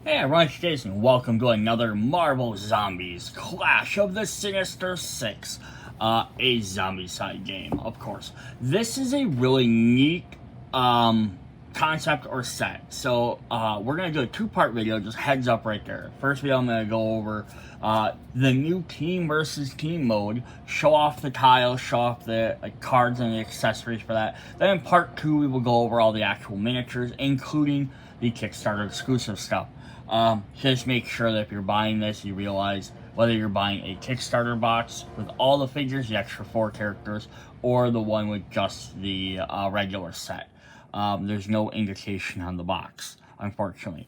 Hey everyone, it's Jason. Welcome to another Marvel Zombies Clash of the Sinister Six, a zombie-side game, of course. This is a really neat concept or set. So we're gonna do a two-part video. Just heads up right there. First video, I'm gonna go over the new team versus team mode, show off the tiles, show off the cards and the accessories for that. Then in part two, we will go over all the actual miniatures, including the Kickstarter exclusive stuff. Just make sure that if you're buying this, you realize whether you're buying a Kickstarter box with all the figures, the extra 4 characters, or the one with just the regular set. There's no indication on the box, unfortunately.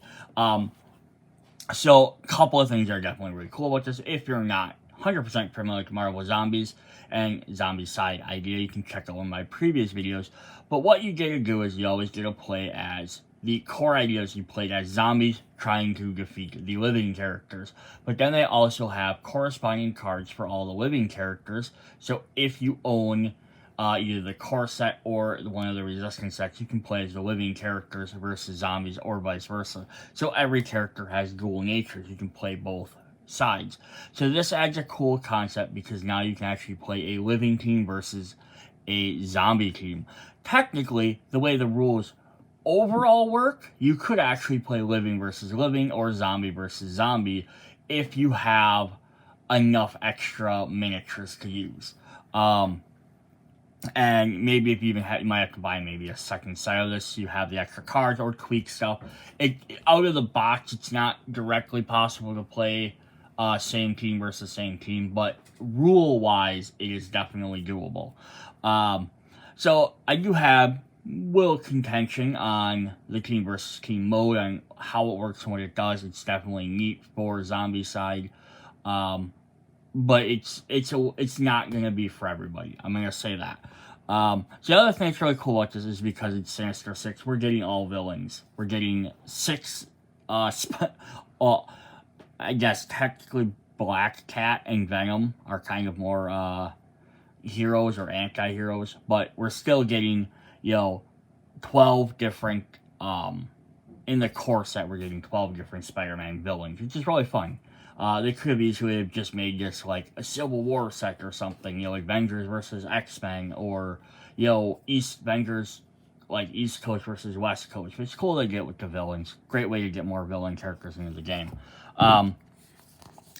So a couple of things are definitely really cool about this. If you're not 100% familiar with Marvel Zombies and Zombie Side Idea, you can check out one of my previous videos. But what you get to do is you always get to play as the core idea is you played as zombies trying to defeat the living characters. But then they also have corresponding cards for all the living characters. So if you own either the core set or one of the resistance sets, you can play as the living characters versus zombies or vice versa. So every character has dual natures. You can play both sides. So this adds a cool concept because now you can actually play a living team versus a zombie team. Technically, the way the rules overall work, you could actually play living versus living or zombie versus zombie if you have enough extra miniatures to use. And maybe if you even you might have to buy maybe a second set of this so you have the extra cards or tweak stuff. Out of the box, it's not directly possible to play same team versus same team, but rule-wise, it is definitely doable. So I do have little contention on the team versus team mode and how it works and what it does. It's definitely neat for zombie side, but it's not gonna be for everybody. I'm gonna say that. So the other thing that's really cool about this is because it's Sinister 6, we're getting all villains. We're getting 6, I guess technically Black Cat and Venom are kind of more heroes or anti-heroes, but we're still getting 12 different, in the core set, we're getting 12 different Spider-Man villains, which is really fun. They could have easily have just made this like a Civil War set or something, like Avengers versus X-Men, or, Avengers, like East Coast versus West Coast. It's cool to get with the villains. Great way to get more villain characters into the game.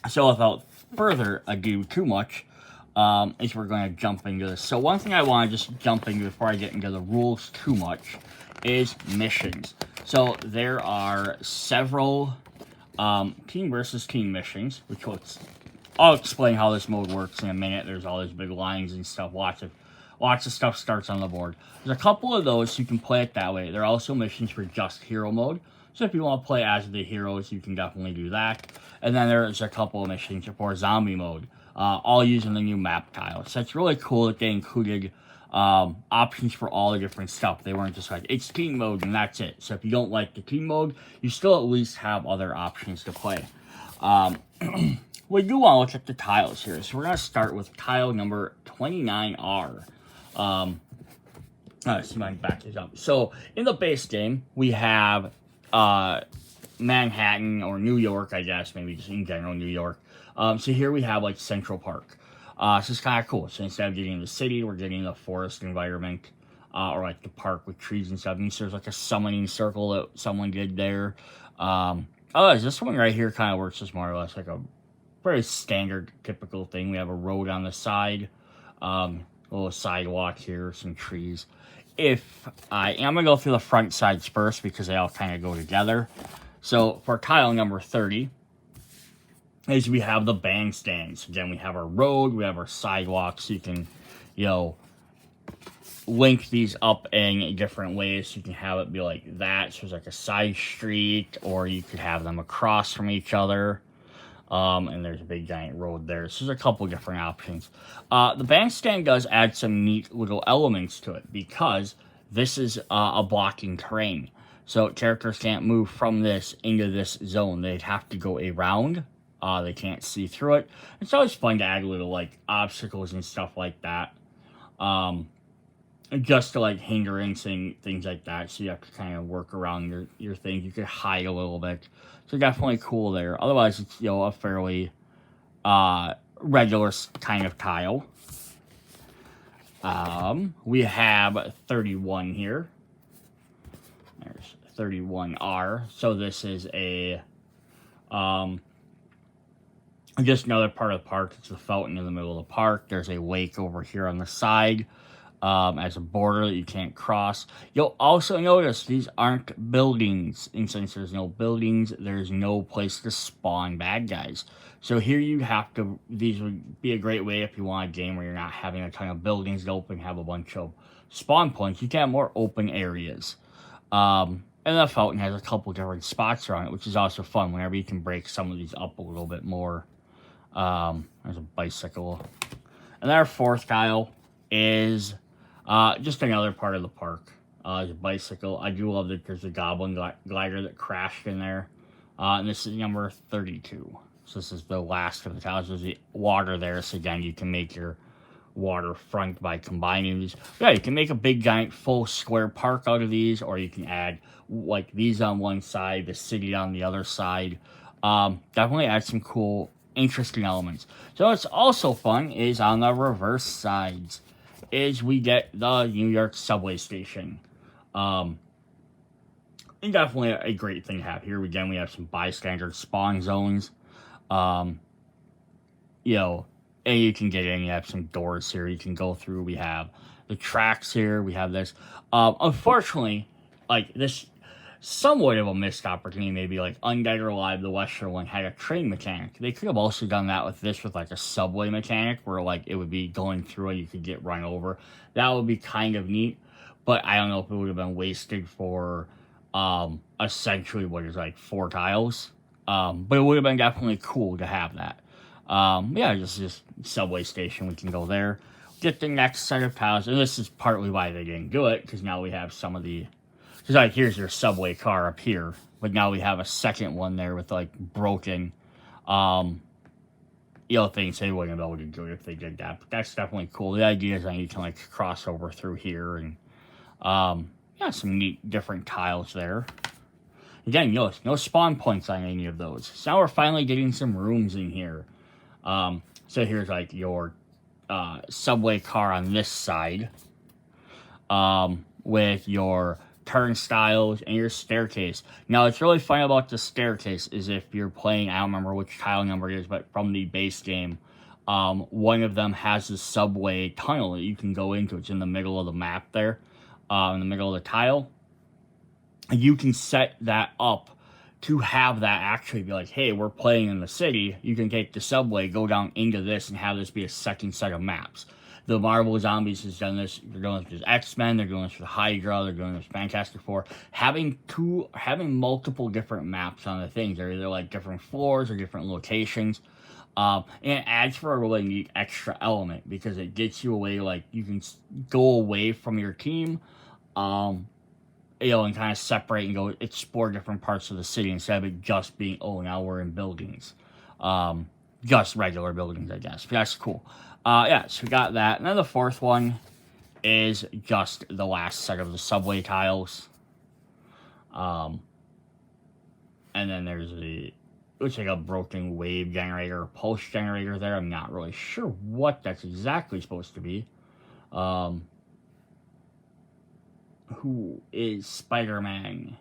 So without further ado too much, is we're going to jump into this. So one thing I want to just jump into before I get into the rules too much is missions. So there are several team versus team missions, which I'll explain how this mode works in a minute. There's all these big lines and stuff. Lots of stuff starts on the board. There's a couple of those, so you can play it that way. There are also missions for just hero mode. So if you want to play as the heroes, you can definitely do that. And then there's a couple of missions for zombie mode, all using the new map tile. So it's really cool that they included options for all the different stuff. They weren't just like, it's team mode and that's it. So if you don't like the team mode, you still at least have other options to play. We do want to look at the tiles here. So we're going to start with tile number 29R. Let's see if I can back this up. So in the base game, we have Manhattan or New York, I guess, maybe just in general New York. So here we have like Central Park. So it's kind of cool. So instead of getting the city, we're getting the forest environment, or like the park with trees and stuff. And so there's like a summoning circle that someone did there. This one right here kind of works just more or less like a very standard, typical thing. We have a road on the side, a little sidewalk here, some trees. I'm gonna go through the front sides first because they all kind of go together. So for tile number 30, is we have the bandstands. Again, we have our road, we have our sidewalks. So you can, link these up in different ways. So you can have it be like that. So there's like a side street, or you could have them across from each other. And there's a big giant road there. So there's a couple different options. The bandstand does add some neat little elements to it because this is a blocking terrain. So characters can't move from this into this zone. They'd have to go around. They can't see through it. It's always fun to add little like obstacles and stuff like that. just to like hindrance and things like that. So you have to kind of work around your things. You could hide a little bit. So definitely cool there. Otherwise, it's, you know, a fairly regular kind of tile. We have 31 here. There's 31R. So this is a just another part of the park. It's a fountain in the middle of the park. There's a lake over here on the side as a border that you can't cross. You'll also notice these aren't buildings. And since there's no buildings, there's no place to spawn bad guys. So here you have to, these would be a great way if you want a game where you're not having a ton of buildings to open, have a bunch of spawn points. You can have more open areas. And the fountain has a couple different spots around it, which is also fun whenever you can break some of these up a little bit more. There's a bicycle. And our fourth tile is just another part of the park. There's a bicycle. I do love that there's a goblin glider that crashed in there. And this is number 32. So this is the last of the tiles. There's the water there. So again, you can make your waterfront by combining these. Yeah, you can make a big giant full square park out of these, or you can add like these on one side, the city on the other side. Definitely add some cool, interesting elements. So what's also fun is on the reverse sides is we get the New York subway station. And definitely a great thing to have here. Again, we have some bystander spawn zones. You know, and you can get in. You have some doors here you can go through. We have the tracks here. We have this. Unfortunately, like this, somewhat of a missed opportunity. Maybe like Undead or Alive, the Western one had a train mechanic. They could have also done that with this, with like a subway mechanic, where like it would be going through and you could get run over. That would be kind of neat. But I don't know if it would have been wasted for essentially what is like 4 tiles. But it would have been definitely cool to have that. Yeah, just subway station. We can go there. Get the next set of tiles. And this is partly why they didn't do it, because now we have some of the... Because like here's your subway car up here. But now we have a second one there with like broken... you know, things they wouldn't be able to do it if they did that. But that's definitely cool. The idea is that you can like cross over through here. And yeah, some neat different tiles there. Again, no spawn points on any of those. So now we're finally getting some rooms in here. So here's like your subway car on this side. With your turnstiles and your staircase. Now, what's really fun about the staircase is if you're playing, I don't remember which tile number it is, but from the base game, one of them has a subway tunnel that you can go into. It's in the middle of the map there, in the middle of the tile. You can set that up to have that actually be like, hey, we're playing in the city. You can take the subway, go down into this, and have this be a second set of maps. The Marvel Zombies has done this. They're doing this with X-Men. They're doing this with Hydra. They're doing this with Fantastic Four. Having multiple different maps on the things. They're either like different floors or different locations. And it adds for a really neat extra element because it gets you away, like you can go away from your team. You know, and kind of separate and go explore different parts of the city instead of it just being, oh, now we're in buildings. Just regular buildings, I guess. But that's cool. Yeah, so we got that. And then the fourth one is just the last set of the subway tiles. And then there's looks like a broken wave generator, pulse generator there. I'm not really sure what that's exactly supposed to be. Who is Spider-Man?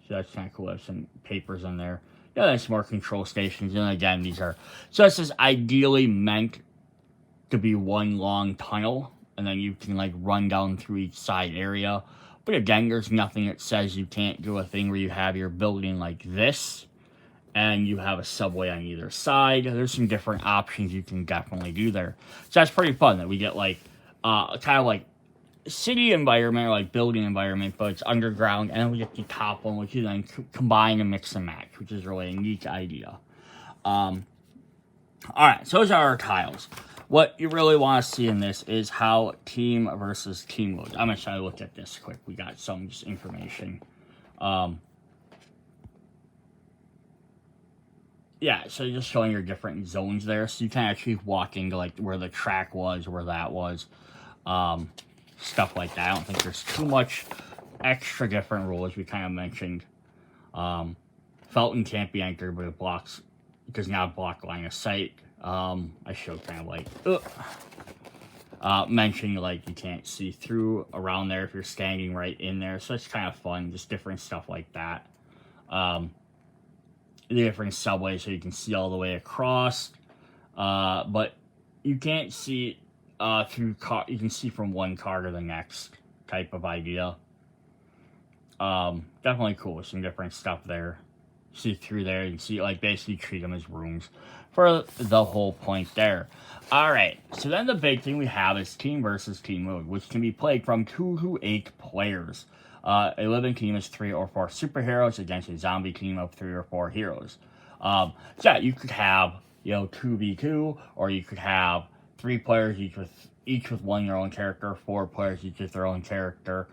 So that's kind of cool. I have some papers in there. Yeah, there's more control stations. And again, these are... So this is ideally meant to be one long tunnel. And then you can, like, run down through each side area. But again, there's nothing that says you can't do a thing where you have your building like this. And you have a subway on either side. There's some different options you can definitely do there. So that's pretty fun that we get, like, kind of like city environment, or like building environment, but it's underground, and then we get the top one, which you then combine and mix and match, which is really a neat idea. Alright, so those are our tiles. What you really want to see in this is how team versus team goes. I'm going to try to look at this quick. We got some just information. Yeah, so just showing your different zones there, so you can actually walk into like where the track was, where that was. stuff like that. I don't think there's too much extra different rules. We kind of mentioned Felton can't be entered, but it does not block line of sight. I showed kind of like mentioning like you can't see through around there if you're standing right in there, so it's kind of fun, just different stuff like that. The different subways, so you can see all the way across, but you can't see through car. You can see from one car to the next type of idea. Definitely cool. Some different stuff there. See through there. You can see, like, basically treat them as rooms for the whole point there. Alright, so then the big thing we have is team versus team mode, which can be played from 2 to 8 players. A living team is 3 or 4 superheroes against a zombie team of 3 or 4 heroes. So yeah, you could have, 2v2, or you could have 3 players each with one their own character, 4 players each with their own character.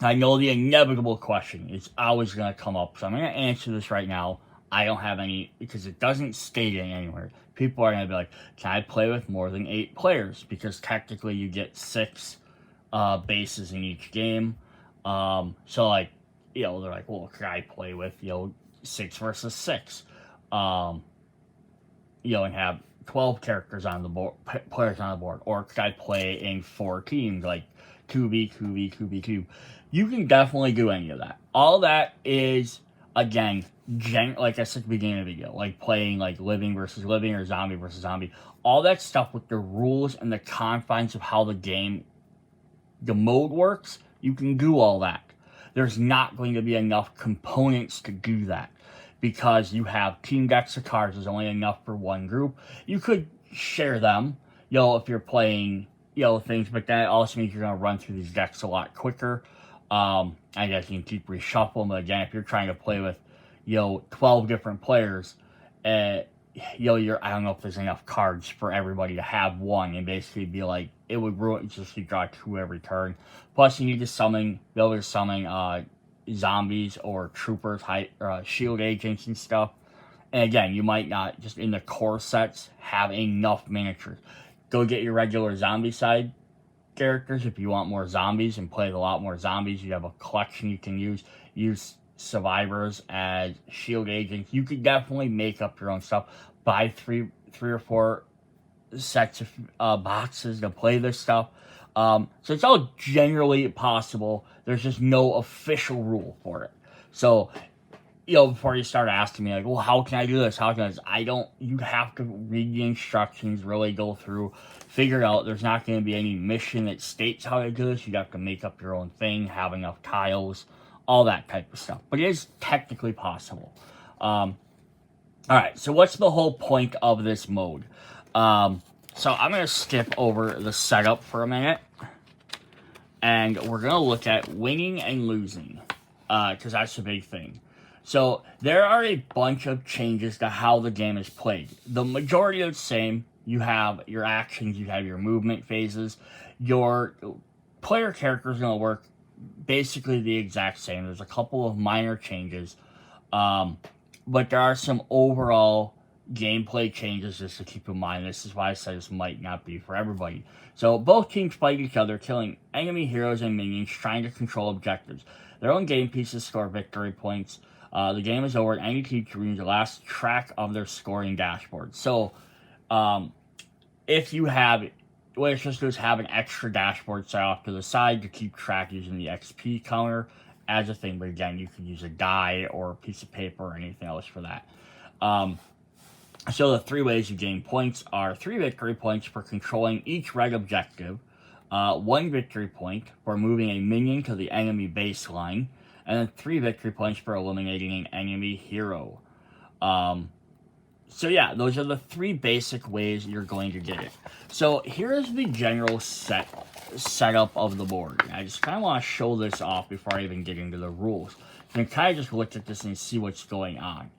I know the inevitable question is always going to come up, so I'm going to answer this right now. I don't have any, because it doesn't state it anywhere. People are going to be like, can I play with more than 8 players? Because technically you get 6 bases in each game. So, like, they're like, well, can I play with, 6 versus 6? And have 12 characters on the board, players on the board. Or could I play in 4 teams, like 2v, 2v, 2v2? You can definitely do any of that. All that is, again, like I said at the beginning of the video, like playing like living versus living or zombie versus zombie. All that stuff with the rules and the confines of how the mode works, you can do all that. There's not going to be enough components to do that because you have team decks of cards. There's only enough for one group. You could share them, if you're playing, things, but that also means you're going to run through these decks a lot quicker. I guess you can keep reshuffling, but again, if you're trying to play with, 12 different players, I don't know if there's enough cards for everybody to have one, and basically be like, it would ruin, just you draw 2 every turn. Plus, you need to be able to summon, zombies or troopers, shield agents and stuff. And again, you might not, just in the core sets, have enough miniatures. Go get your regular zombie side characters if you want more zombies and play with a lot more zombies. You have a collection you can use survivors as shield agents. You could definitely make up your own stuff. Buy three or 4 sets of boxes to play this stuff. So it's all generally possible. There's just no official rule for it. So before you start asking me, like, well, how can I do this? How can I do this? You have to read the instructions, really go through, figure it out. There's not going to be any mission that states how to do this. You have to make up your own thing, have enough tiles, all that type of stuff. But it is technically possible. Alright, so what's the whole point of this mode? So I'm going to skip over the setup for a minute. And we're going to look at winning and losing. Because that's the big thing. So, there are a bunch of changes to how the game is played. The majority are the same. You have your actions, you have your movement phases. Your player character is going to work basically the exact same. There's a couple of minor changes. But there are some overall gameplay changes just to keep in mind. This is why I said this might not be for everybody. So, both teams fight each other, killing enemy heroes and minions, trying to control objectives. Their own game pieces score victory points. The game is over, and any team can read the last track of their scoring dashboard. So, if you have, what it's just do is have an extra dashboard set off to the side to keep track using the XP counter as a thing. But again, you can use a die or a piece of paper or anything else for that. So the 3 ways you gain points are 3 victory points for controlling each red objective, 1 victory point for moving a minion to the enemy baseline, and then 3 victory points for eliminating an enemy hero. So yeah, those are the 3 basic ways you're going to get it. So here's the general setup of the board. I just kind of want to show this off before I even get into the rules. You can kind of just look at this and see what's going on.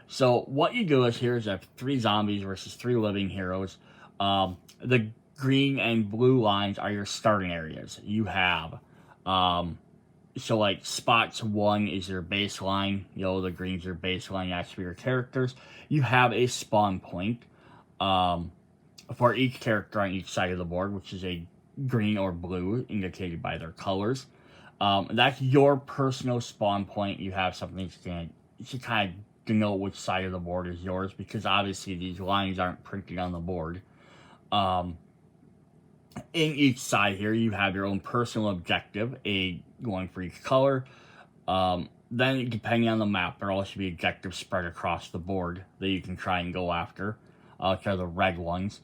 So what you do is you have 3 zombies versus 3 living heroes. The green and blue lines are your starting areas. You have, so like spots 1 is your baseline. The green's your baseline. That's for your characters. You have a spawn point for each character on each side of the board, which is a green or blue, indicated by their colors. That's your personal spawn point. You have something to kind of denote which side of the board is yours, because obviously these lines aren't printed on the board. In each side here, you have your own personal objective, one for each color. Then, depending on the map, there will also be objectives spread across the board that you can try and go after, which are the red ones.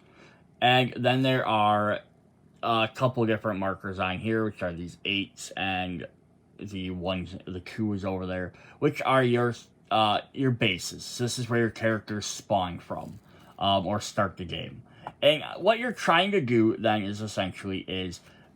And then there are a couple different markers on here, which are these 8s and the 2s over there, which are your bases. So this is where your characters spawn from, or start the game. And what you're trying to do then is essentially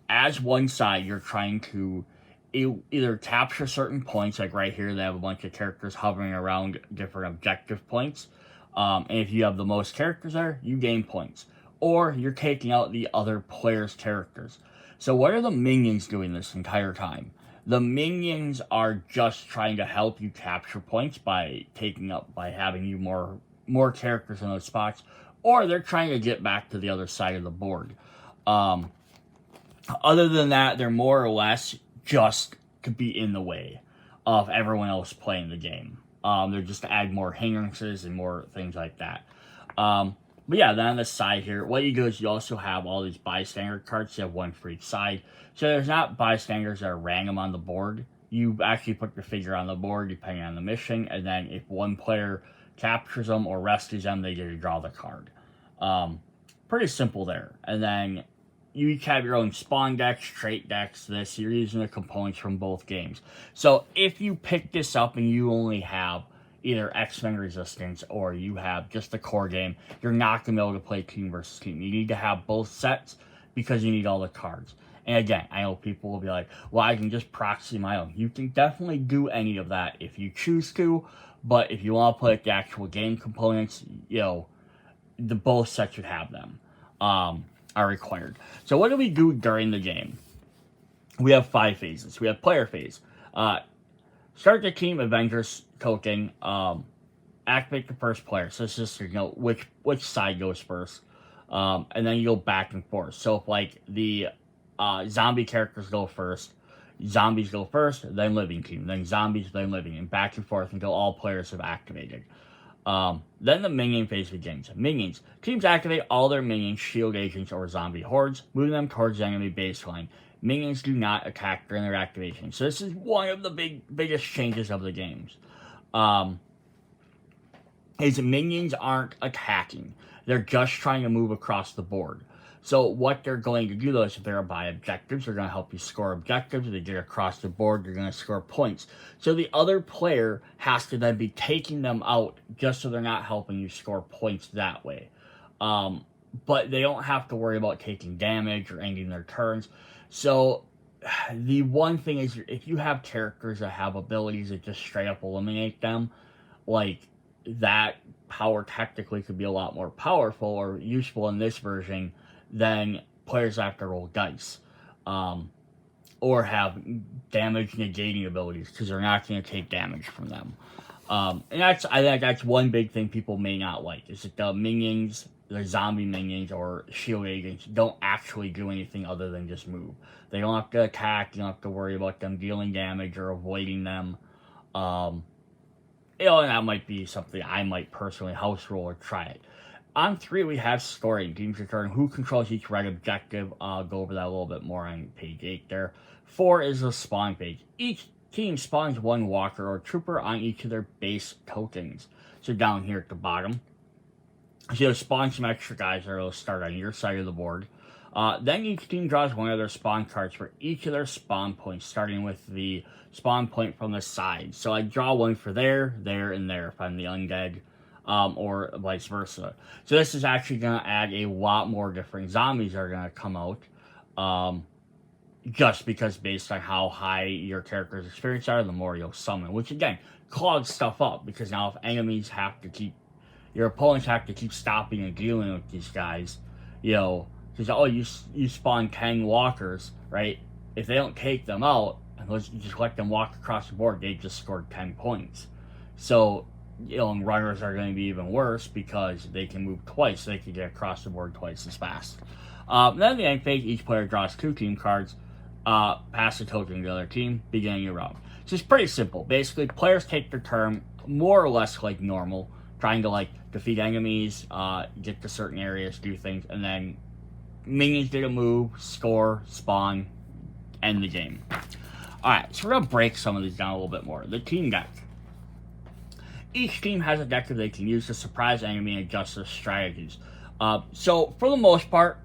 as one side, you're trying to either capture certain points, like right here, they have a bunch of characters hovering around different objective points. And if you have the most characters there, you gain points. Or you're taking out the other player's characters. So what are the minions doing this entire time? The minions are just trying to help you capture points by having you more characters in those spots, or they're trying to get back to the other side of the board. Other than that, they're more or less just to be in the way of everyone else playing the game. They're just to add more hindrances and more things like that. But yeah, then on the side here, what you do is you also have all these bystander cards. You have one for each side. So there's not bystanders that are random on the board. You actually put your figure on the board depending on the mission, and then if one player captures them or rescues them, they get to draw the card. Pretty simple there. And then you each have your own spawn decks, trait decks, you're using the components from both games. So if you pick this up and you only have either X-Men Resistance or you have just the core game, you're not going to be able to play team versus team. You need to have both sets because you need all the cards. And again, I know people will be like, well, I can just proxy my own. You can definitely do any of that if you choose to, but if you want to play with the actual game components, the both sets should have them. Are required. So what do we do during the game? We have 5 phases. We have player phase. Start the team Avengers token. Activate the first player. So it's just which side goes first. And then you go back and forth. So if like the zombie characters go first, zombies go first, then living team, then zombies, then living, and back and forth until all players have activated. Then the minion phase begins. Minions. Teams activate all their minions, shield agents, or zombie hordes, moving them towards the enemy baseline. Minions do not attack during their activation. So this is one of the biggest changes of the games. Is minions aren't attacking. They're just trying to move across the board. So what they're going to do, though, is if they're by objectives, they're going to help you score objectives. If they get across the board, they're going to score points. So the other player has to then be taking them out just so they're not helping you score points that way. But they don't have to worry about taking damage or ending their turns. So the one thing is, if you have characters that have abilities that just straight up eliminate them, like that power technically could be a lot more powerful or useful in this version than players have to roll dice, or have damage negating abilities, because they're not going to take damage from them. And I think that's one big thing people may not like, is that the minions, the zombie minions or shield agents, don't actually do anything other than just move. They don't have to attack. You don't have to worry about them dealing damage or avoiding them. And that might be something I might personally house roll or try it. On 3, we have scoring. Teams determine who controls each red objective. I'll go over that a little bit more on page 8 there. 4 is the spawn page. Each team spawns one walker or trooper on each of their base tokens. So down here at the bottom, so you'll spawn some extra guys that will start on your side of the board. Then each team draws one of their spawn cards for each of their spawn points, starting with the spawn point from the side. So I draw one for there, and there if I'm the undead. Or vice versa. So this is actually going to add a lot more different zombies that are going to come out, just because based on how high your character's experience are, the more you'll summon, which again clogs stuff up, because now if your opponents have to keep stopping and dealing with these guys, because you spawn 10 walkers, right? If they don't take them out and just let them walk across the board, they just scored 10 points. So and runners are going to be even worse because they can move twice. They can get across the board twice as fast. Then the end phase, each player draws 2 team cards, pass the token to the other team, beginning your round. So it's pretty simple. Basically, players take their turn more or less like normal, trying to like defeat enemies, get to certain areas, do things, and then minions get a move, score, spawn, end the game. Alright, so we're going to break some of these down a little bit more. The team deck. Each team has a deck that they can use to surprise enemy and adjust their strategies. So, for the most part,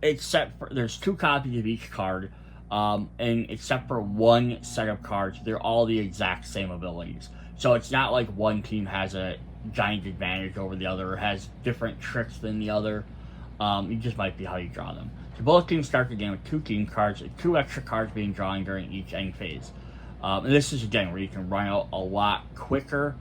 there's 2 copies of each card, and except for one set of cards, they're all the exact same abilities. So it's not like one team has a giant advantage over the other or has different tricks than the other. It just might be how you draw them. So both teams start the game with 2 team cards, and 2 extra cards being drawn during each end phase. And this is, again, where you can run out a lot quicker.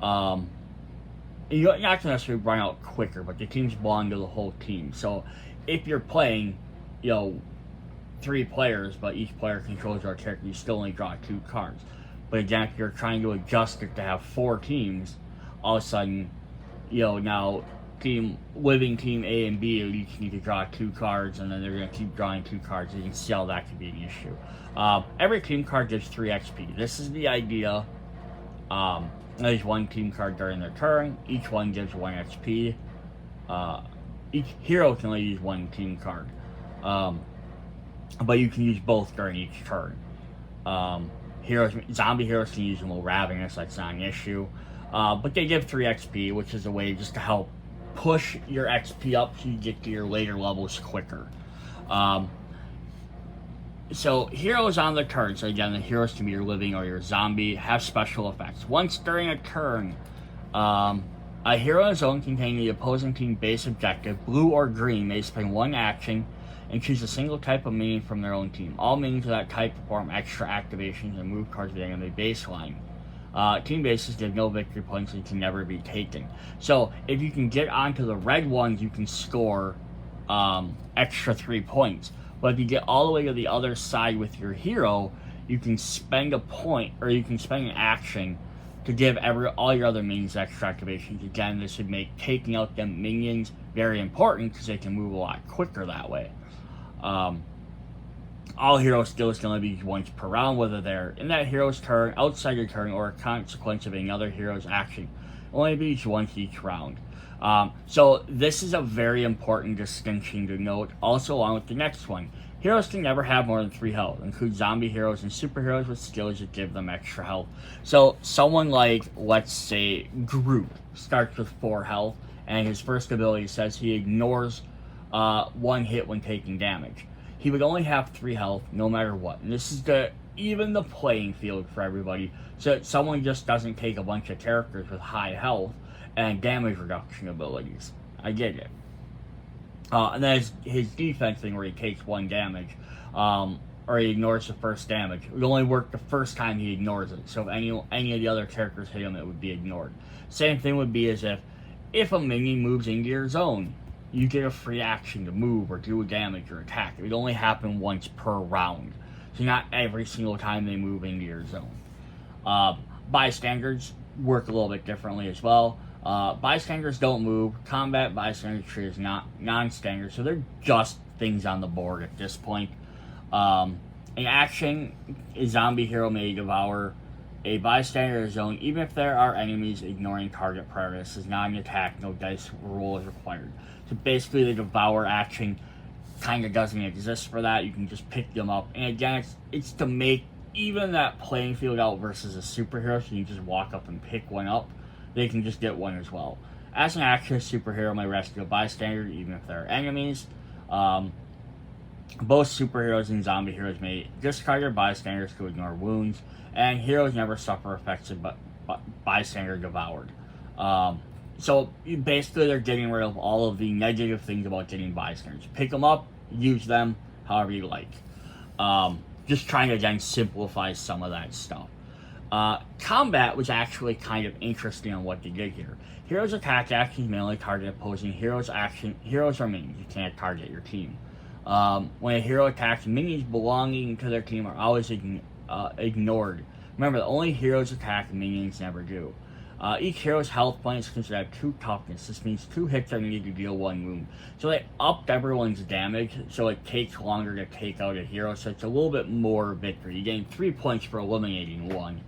You're not going to necessarily run out quicker, but the teams belong to the whole team. So if you're playing, 3 players, but each player controls your character, you still only draw 2 cards. But again, if you're trying to adjust it to have 4 teams, all of a sudden, now team A and B each need to draw 2 cards, and then they're going to keep drawing 2 cards. You can see how that could be an issue. Every team card gives 3 XP. This is the idea. There's 1 team card during their turn. Each one gives 1 XP. Each hero can only use 1 team card. But you can use both during each turn. Zombie heroes can use them while Ravenous, that's not an issue. But they give 3 XP, which is a way just to help push your XP up so you get to your later levels quicker. So heroes on their turn, so again, the heroes can be your living or your zombie, have special effects. Once during a turn, a hero on his own containing the opposing team base objective, blue or green, may spend 1 action and choose a single type of minion from their own team. All minions of that type perform extra activations and move cards with the enemy baseline. Team bases give no victory points and can never be taken. So if you can get onto the red ones, you can score extra 3 points. But if you get all the way to the other side with your hero, you can spend a point, or you can spend an action to give all your other minions extra activations. Again, this would make taking out them minions very important because they can move a lot quicker that way. All hero skills can only be once per round, whether they're in that hero's turn, outside your turn, or a consequence of another hero's action. Only be once each round. So this is a very important distinction to note, also along with the next one. Heroes can never have more than 3 health, include zombie heroes and superheroes with skills that give them extra health. So someone like, let's say, Groot starts with 4 health, and his first ability says he ignores 1 hit when taking damage. He would only have 3 health no matter what. And this is to even the playing field for everybody, so that someone just doesn't take a bunch of characters with high health and damage reduction abilities. I get it. And then his defense thing where he takes 1 damage, or he ignores the first damage. It would only work the first time he ignores it. So if any of the other characters hit him, it would be ignored. Same thing would be as if a minion moves into your zone, you get a free action to move or do a damage or attack. It would only happen once per round. So not every single time they move into your zone. Bystanders work a little bit differently as well. Bystanders don't move. Combat bystander tree is not non-standard, so they're just things on the board at this point. In action, a zombie hero may devour a bystander zone, even if there are enemies ignoring target priority. This is not an attack, no dice roll is required. So basically, the devour action kind of doesn't exist for that. You can just pick them up, and again, it's to make even that playing field out versus a superhero, so you just walk up and pick one up. They can just get 1 as well. As an action, a superhero may rescue a bystander, even if there are enemies. Both superheroes and zombie heroes may discard their bystanders to ignore wounds, and heroes never suffer effects of bystander devoured. So basically, they're getting rid of all of the negative things about getting bystanders. Pick them up, use them however you like. Just trying to, again, simplify some of that stuff. Combat was actually kind of interesting on what they did here. Heroes' attack actions may only target opposing heroes' heroes or minions. You can't target your team. When a hero attacks, minions belonging to their team are always ignored. Remember, the only heroes attack, minions never do. Each hero's health point is considered 2 toughness. This means 2 hits are needed to deal 1 wound. So they upped everyone's damage, so it takes longer to take out a hero, so it's a little bit more victory. You gain 3 points for eliminating 1.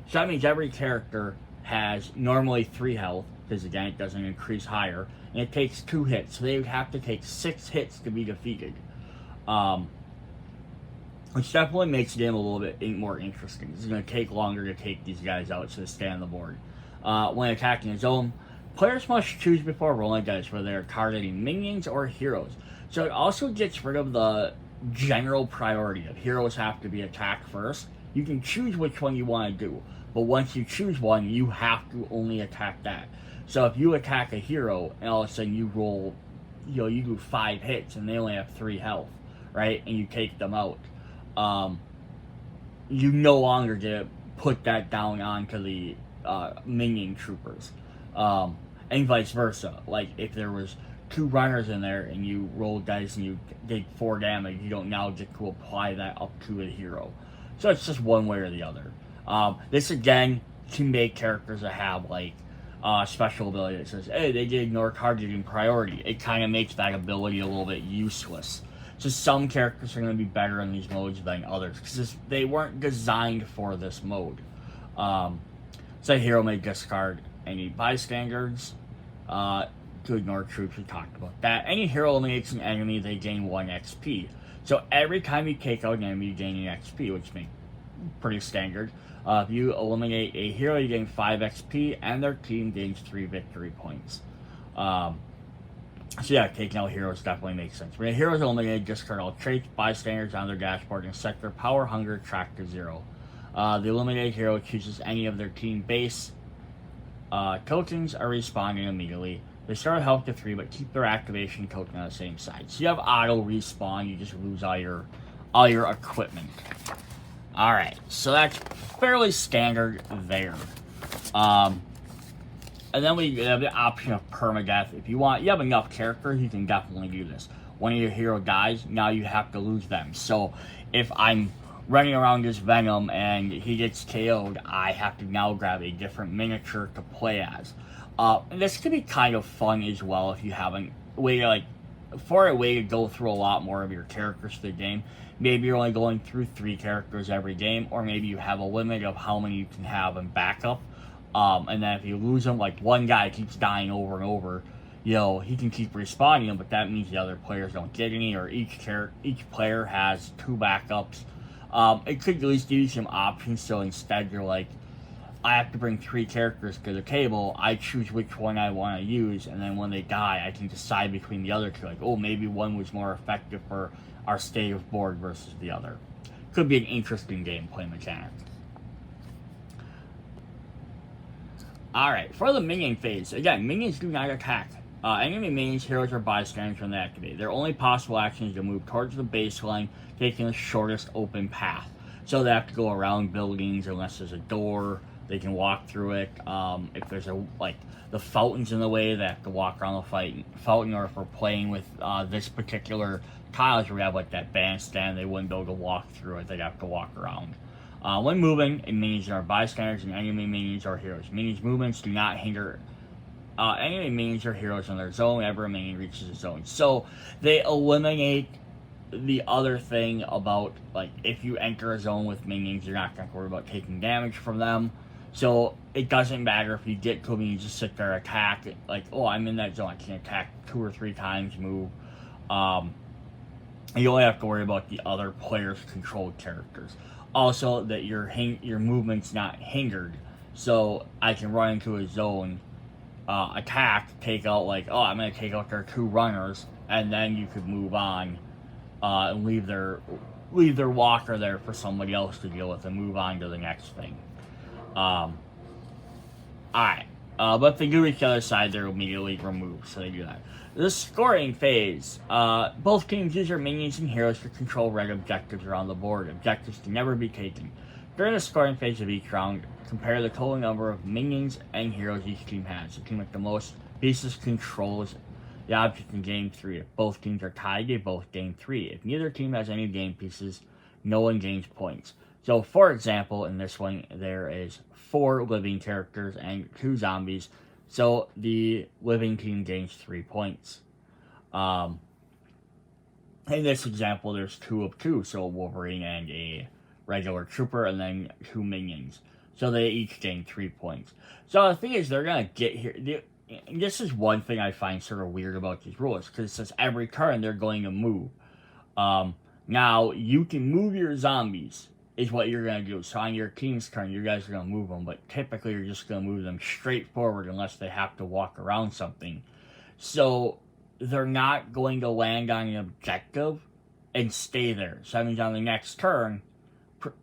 So that means every character has normally 3 health, because again it doesn't increase higher, and it takes 2 hits, so they would have to take 6 hits to be defeated. Which definitely makes the game a little bit more interesting. It's going to take longer to take these guys out, so they stay on the board. When attacking a zone, players must choose before rolling dice whether they're targeting minions or heroes. So it also gets rid of the general priority of heroes have to be attacked first. You can choose which one you want to do, but once you choose one, you have to only attack that. So if you attack a hero and all of a sudden you roll, you do 5 hits and they only have 3 health, right? And you take them out. You no longer get to put that down onto the minion troopers, and vice versa. Like if there was 2 runners in there and you roll dice and you take 4 damage, you don't now get to apply that up to a hero. So it's just one way or the other. This again can make characters that have like special ability that says, hey, they did ignore targeting priority. It kind of makes that ability a little bit useless. So some characters are going to be better in these modes than others because they weren't designed for this mode. So a hero may discard any bystanders to ignore troops. We talked about that. Any hero eliminates an enemy, they gain 1 XP. So every time you take out an enemy, you gain an XP, which makes pretty standard. If you eliminate a hero, you gain 5 XP, and their team gains 3 victory points. So yeah, taking out heroes definitely makes sense. When a hero is eliminated, discard all traits, bystanders on their dashboard, and set their power hunger track to 0. The eliminated hero chooses any of their team base tokens are respawning immediately. They start health to 3, but keep their activation token on the same side. So you have auto respawn. You just lose all your equipment. All right, so that's fairly standard there. And then we have the option of permadeath. If you have enough characters, you can definitely do this. One of your hero dies, now you have to lose them. So if I'm running around as Venom and he gets KO'd, I have to now grab a different miniature to play as. And this could be kind of fun as well if you have a way to go through a lot more of your characters to the game. Maybe you're only going through 3 characters every game, or maybe you have a limit of how many you can have in backup. And then if you lose them, like one guy keeps dying over and over, he can keep respawning them, but that means the other players don't get any, or each player has 2 backups. It could at least give you some options, so instead you're like, I have to bring 3 characters to the table, I choose which one I want to use, and then when they die, I can decide between the other 2, like, oh, maybe one was more effective for our state of board versus the other. Could be an interesting gameplay mechanic. Alright, for the minion phase, again, minions do not attack. Enemy minions, heroes, or bystanders when they activate. Their only possible action is to move towards the baseline, taking the shortest open path. So they have to go around buildings unless there's a door, they can walk through it. If there's the fountain's in the way, they have to walk around the fountain, or if we're playing with this particular tiles where we have that bandstand, they wouldn't be able to walk through it, they'd have to walk around. When moving, minions are bystanders and enemy minions are heroes. Minions' movements do not hinder enemy minions or heroes in their zone whenever a minion reaches a zone. So they eliminate the other thing about, if you enter a zone with minions, you're not going to worry about taking damage from them. So it doesn't matter if you get to them, you just sit there, attack. Oh, I'm in that zone, I can attack 2 or 3 times, move. You only have to worry about the other player's controlled characters. Also, that your movement's not hindered, so I can run into a zone, attack, take out, I'm going to take out their 2 runners, and then you could move on, and leave their walker there for somebody else to deal with and move on to the next thing. Alright, but if they do reach the other side, they're immediately removed, so they do that. The scoring phase. Both teams use their minions and heroes to control red objectives around the board. Objectives can never be taken. During the scoring phase of each round, compare the total number of minions and heroes each team has. The team with the most pieces controls the object in game 3. If both teams are tied, they both gain 3. If neither team has any game pieces, no one gains points. So, for example, in this one, there is 4 living characters and 2 zombies. So, the living team gains 3 points. In this example, there's 2 of 2. So, Wolverine and a regular trooper, and then 2 minions. So, they each gain 3 points. So, the thing is, they're going to get here. This is one thing I find sort of weird about these rules, because it says every turn they're going to move. Now, you can move your zombies, is what you're going to do. So on your team's turn, you guys are going to move them, but typically you're just going to move them straight forward unless they have to walk around something. So they're not going to land on an objective and stay there. So that means on the next turn,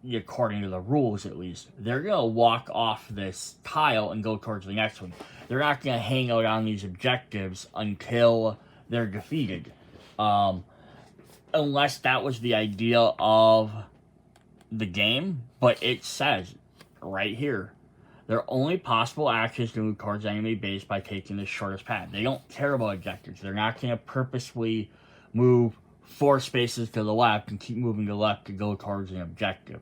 according to the rules at least, they're going to walk off this tile and go towards the next one. They're not going to hang out on these objectives until they're defeated. Unless that was the idea of the game, but it says right here, their only possible action is to move towards enemy base by taking the shortest path. They don't care about objectives. They're not going to purposefully move 4 spaces to the left and keep moving to the left to go towards an objective.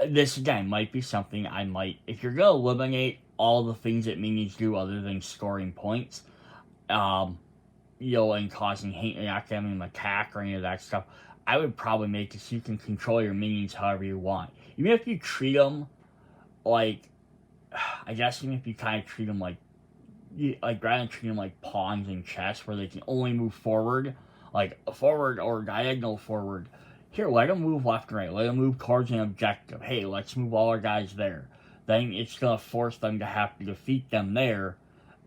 This, again, might be something I might, if you're going to eliminate all the things that minions do other than scoring points, and causing hate and not having them attack or any of that stuff, I would probably make it so you can control your minions however you want. Even if you treat them like, I guess even if you kind of treat them like rather than treat them like pawns in chess where they can only move forward, like forward or diagonal forward, here, let them move left and right. Let them move towards an objective. Hey, let's move all our guys there. Then it's going to force them to have to defeat them there.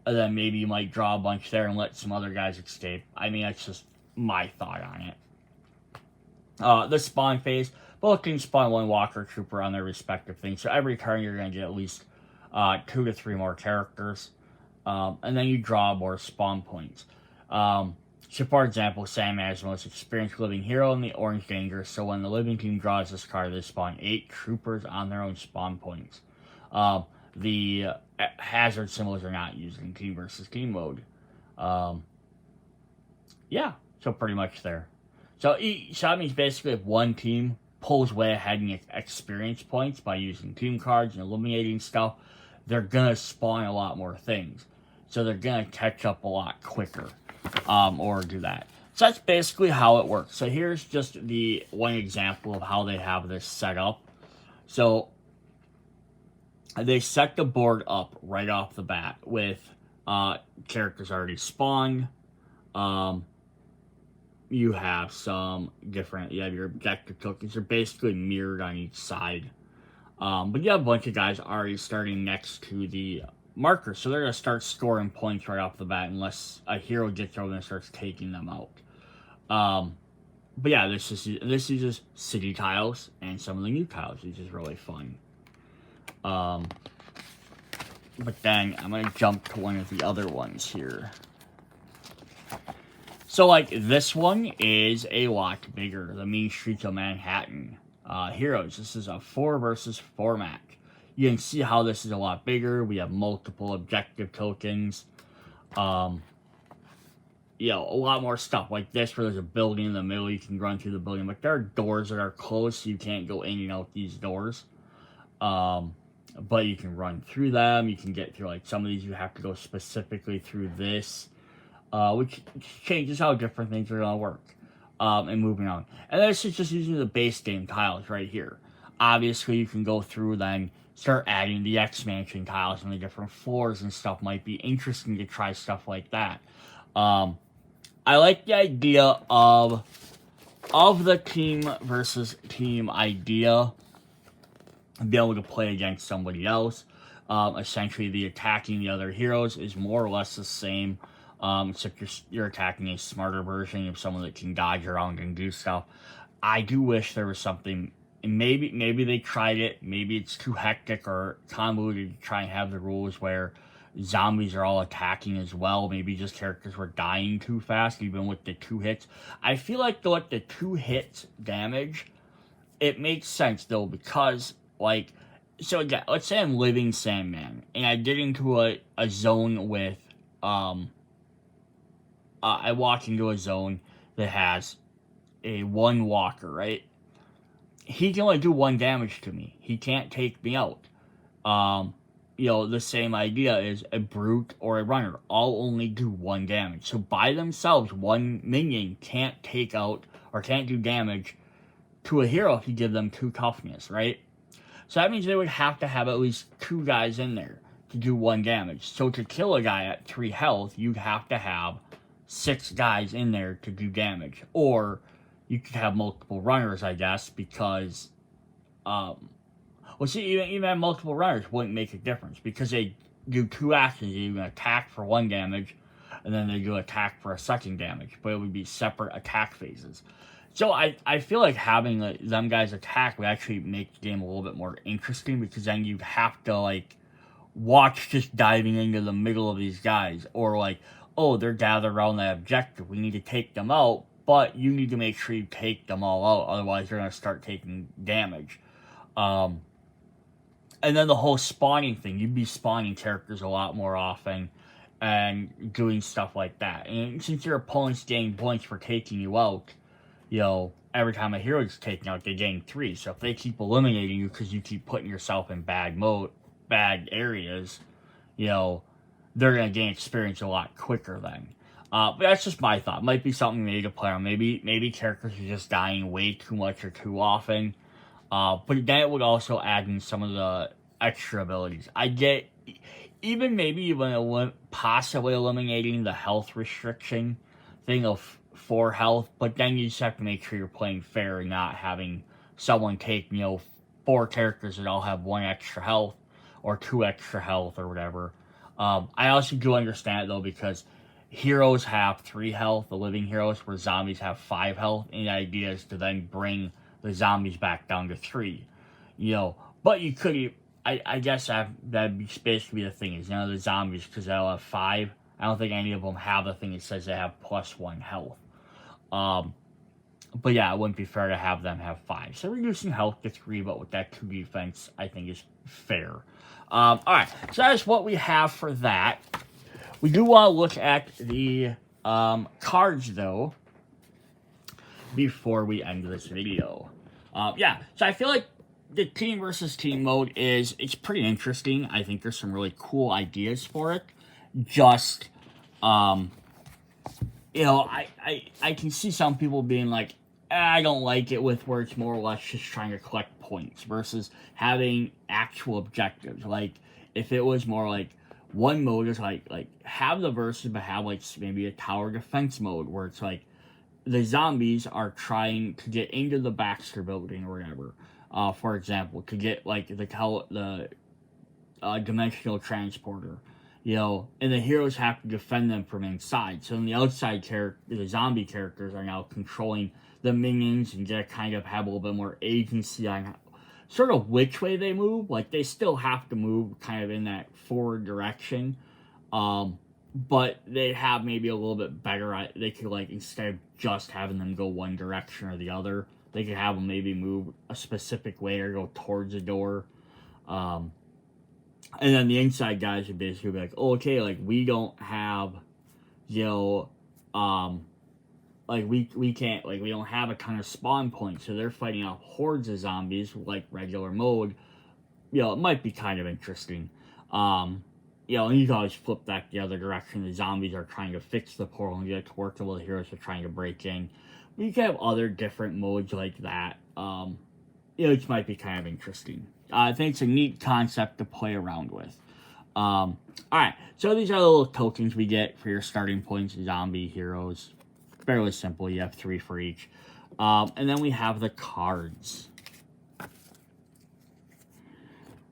And then maybe you might draw a bunch there and let some other guys escape. I mean, that's just my thought on it. The spawn phase, both can spawn 1 walker trooper on their respective things. So every turn you're going to get at least 2 to 3 more characters. And then you draw more spawn points. So for example, Sandman is the most experienced living hero in the Orange Danger. So when the living team draws this card, they spawn 8 troopers on their own spawn points. The hazard symbols are not used in team versus team mode. Yeah, so pretty much there. So that means basically if one team pulls way ahead in experience points by using team cards and eliminating stuff, they're going to spawn a lot more things. So they're going to catch up a lot quicker, or do that. So that's basically how it works. So here's just the one example of how they have this set up. So they set the board up right off the bat with characters already spawned. You have some different, you have your objective tokens. They're basically mirrored on each side. But you have a bunch of guys already starting next to the marker. So they're going to start scoring points right off the bat unless a hero gets over and starts taking them out. But yeah, this uses city tiles and some of the new tiles, which is really fun. But then I'm going to jump to one of the other ones here. So, like, this one is a lot bigger. The Mean Streets of Manhattan Heroes. This is a 4 versus 4 match. You can see how this is a lot bigger. We have multiple objective tokens. A lot more stuff like this where there's a building in the middle. You can run through the building. But there are doors that are closed, so you can't go in and out these doors. But you can run through them. You can get through, like, some of these you have to go specifically through this. Which changes how different things are going to work. And moving on. And this is just using the base game tiles right here. Obviously, you can go through then, start adding the expansion tiles and the different floors and stuff. Might be interesting to try stuff like that. I like the idea of the team versus team idea. Be able to play against somebody else. Essentially, the attacking the other heroes is more or less the same. Except you're attacking a smarter version of someone that can dodge around and do stuff. I do wish there was something, and maybe they tried it, maybe it's too hectic or convoluted to try and have the rules where zombies are all attacking as well. Maybe just characters were dying too fast, even with the 2 hits. I feel like, though, at the 2 hits damage, it makes sense, though, because, like, so again, let's say I'm living Sandman, and I get into a zone with, I walk into a zone that has a 1 walker, right? he can only do 1 damage to me. He can't take me out. The same idea is a brute or a runner all only do 1 damage. So by themselves, one minion can't take out or can't do damage to a hero if you give them 2 toughness, right? So that means they would have to have at least 2 guys in there to do 1 damage. So to kill a guy at 3 health, you'd have to have 6 guys in there to do damage. Or you could have multiple runners, I guess, because even multiple runners wouldn't make a difference because they do 2 actions. You can attack for 1 damage, and then they do attack for a 2nd damage, but it would be separate attack phases. So I feel like having them guys attack would actually make the game a little bit more interesting, because then you have to watch just diving into the middle of these guys, or oh, they're gathered around that objective, we need to take them out, but you need to make sure you take them all out, otherwise they're going to start taking damage. And then the whole spawning thing, you'd be spawning characters a lot more often and doing stuff like that. And since your opponent's getting points for taking you out, every time a hero is taken out, they gain 3. So if they keep eliminating you because you keep putting yourself in bad areas, they're going to gain experience a lot quicker then. But that's just my thought. Might be something they need to play on. Maybe characters are just dying way too much or too often. But then it would also add in some of the extra abilities. I get even possibly eliminating the health restriction thing of 4 health, but then you just have to make sure you're playing fair and not having someone take 4 characters that all have 1 extra health or 2 extra health or whatever. I also do understand it though, because heroes have 3 health, the living heroes, where zombies have 5 health, and the idea is to then bring the zombies back down to 3, but you could, I guess that'd basically the thing is, the zombies, because they'll have 5, I don't think any of them have the thing that says they have +1 health, but yeah, it wouldn't be fair to have them have 5, so reducing health to 3, but with that 2 defense, I think is fair. Alright, so that is what we have for that. We do want to look at the cards, though, before we end this video. So I feel like the team versus team mode it's pretty interesting. I think there's some really cool ideas for it. Just, I can see some people being like, I don't like it with where it's more or less just trying to collect points versus having actual objectives. Like, if it was more like one mode is like have the versus, but have maybe a tower defense mode where it's the zombies are trying to get into the Baxter building or whatever. For example, to get the dimensional transporter, and the heroes have to defend them from inside. So in the outside the zombie characters are now controlling the minions and get kind of have a little bit more agency on sort of which way they move. They still have to move kind of in that forward direction. But they have maybe a little bit better, they could instead of just having them go one direction or the other, they could have them maybe move a specific way or go towards a door. And then the inside guys would basically be like, oh, okay, we don't have, we can't, we don't have a ton of spawn points, so they're fighting off hordes of zombies regular mode. It might be kind of interesting. And you can always flip that the other direction. The zombies are trying to fix the portal and get to work, while the heroes are trying to break in. You can have other different modes like that. Which might be kind of interesting. I think it's a neat concept to play around with. Alright, so these are the little tokens we get for your starting points, zombie, heroes. Fairly simple, you have 3 for each. And then we have the cards,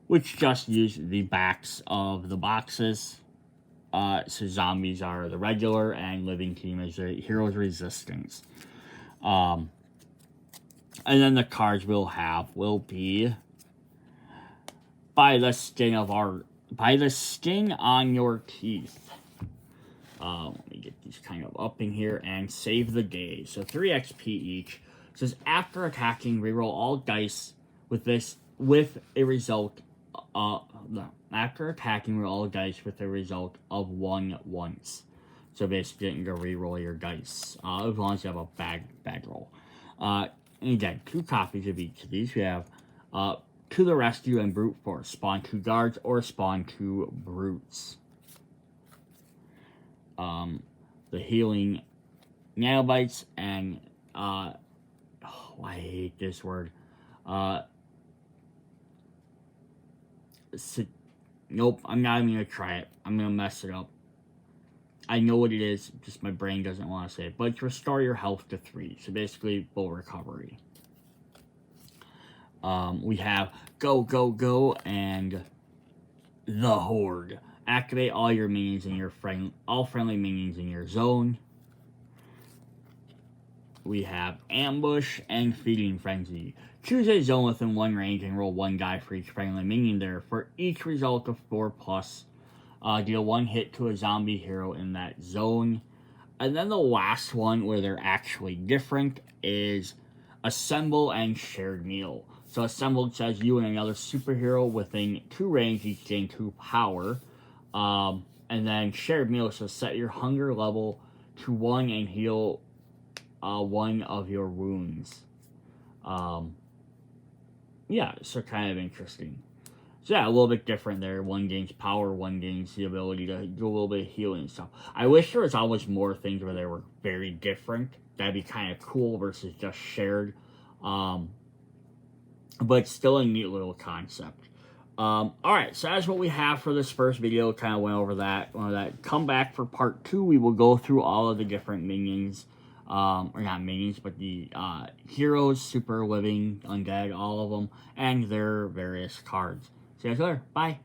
which just use the backs of the boxes. So zombies are the regular, and living team is the hero's resistance. And then the cards will be by the skin on your teeth. Let me get these kind of up in here and save the day. So 3 XP each. It says after attacking, reroll all dice with a result. After attacking, reroll all dice with a result of 1 once. So basically, you can reroll your dice as long as you have a bad roll. And And again, 2 copies of each of these. We have To the Rescue and Brute Force. Spawn 2 guards or spawn 2 brutes. The Healing Nanobites and I hate this word. Nope, I'm not even gonna try it. I'm gonna mess it up. I know what it is, just my brain doesn't want to say it. But it's restore your health to 3. So basically, full recovery. We have Go, Go, Go, and the Horde. Activate all your minions in your all friendly minions in your zone. We have Ambush and Feeding Frenzy. Choose a zone within 1 range and roll 1 die for each friendly minion there. For each result of 4+, deal 1 hit to a zombie hero in that zone. And then the last one, where they're actually different, is Assemble and Shared Meal. So Assembled says you and another superhero within 2 range each gain 2 power. And then Shared Meal says set your hunger level to 1 and heal 1 of your wounds. Yeah, so kind of interesting. So yeah, a little bit different there. 1 gains power, 1 gains the ability to do a little bit of healing and stuff. I wish there was always more things where they were very different. That'd be kind of cool versus just shared. But it's still a neat little concept. Alright, so that's what we have for this first video. Kind of went over that. Come back for part 2. We will go through all of the different minions. Or not minions, but the heroes, super living, undead, all of them, and their various cards. See you guys later. Bye.